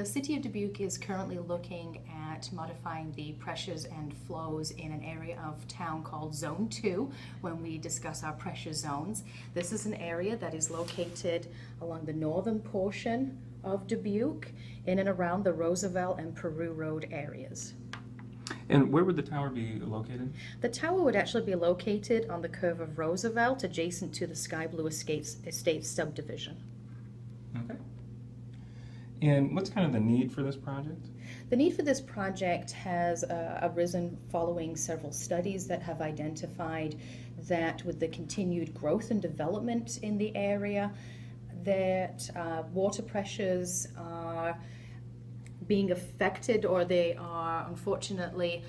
The City of Dubuque is currently looking at modifying the pressures and flows in an area of town called Zone 2 when we discuss our pressure zones. This is an area that is located along the northern portion of Dubuque in and around the Roosevelt and Peru Road areas. And where would the tower be located? The tower would actually be located on the curve of Roosevelt, adjacent to the Sky Blue Estates subdivision. Okay. And what's kind of the need for this project? The need for this project has arisen following several studies that have identified that with the continued growth and development in the area, that water pressures are being affected, or they are unfortunately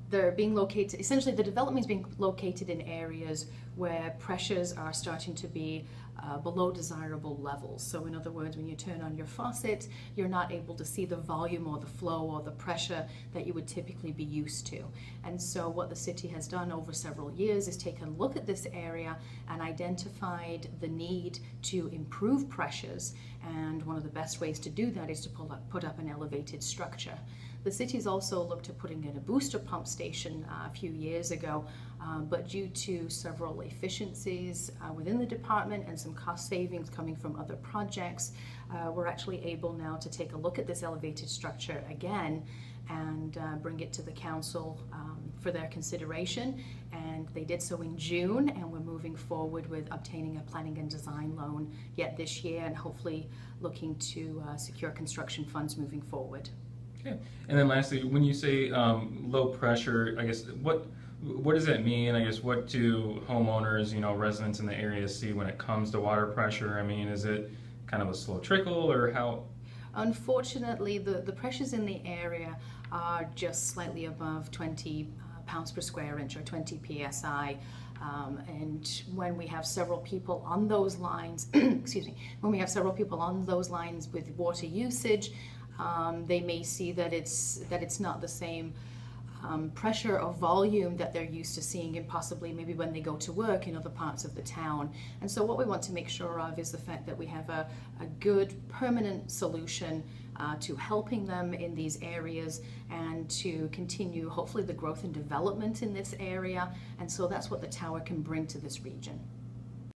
they're being located, essentially the development is being located in areas where pressures are starting to be below desirable levels. So in other words, when you turn on your faucet, you're not able to see the volume or the flow or the pressure that you would typically be used to. And so what the city has done over several years is taken a look at this area and identified the need to improve pressures. And one of the best ways to do that is to put up an elevated structure. The city's also looked at putting in a booster pump station a few years ago, but due to several efficiencies within the department and some cost savings coming from other projects, we're actually able now to take a look at this elevated structure again and bring it to the council for their consideration. And they did so in June, and we're moving forward with obtaining a planning and design loan yet this year, and hopefully looking to secure construction funds moving forward. Okay. And then lastly, when you say low pressure, I guess what does that mean? I guess what do homeowners, residents in the area see when it comes to water pressure? I mean, is it kind of a slow trickle, or how? Unfortunately, the pressures in the area are just slightly above 20 pounds per square inch, or 20 psi. And when we have several people on those lines, excuse me, when we have several people on those lines with water usage, they may see that it's not the same pressure or volume that they're used to seeing, and possibly maybe when they go to work in other parts of the town. And so what we want to make sure of is the fact that we have a good permanent solution to helping them in these areas and to continue hopefully the growth and development in this area. And so that's what the tower can bring to this region.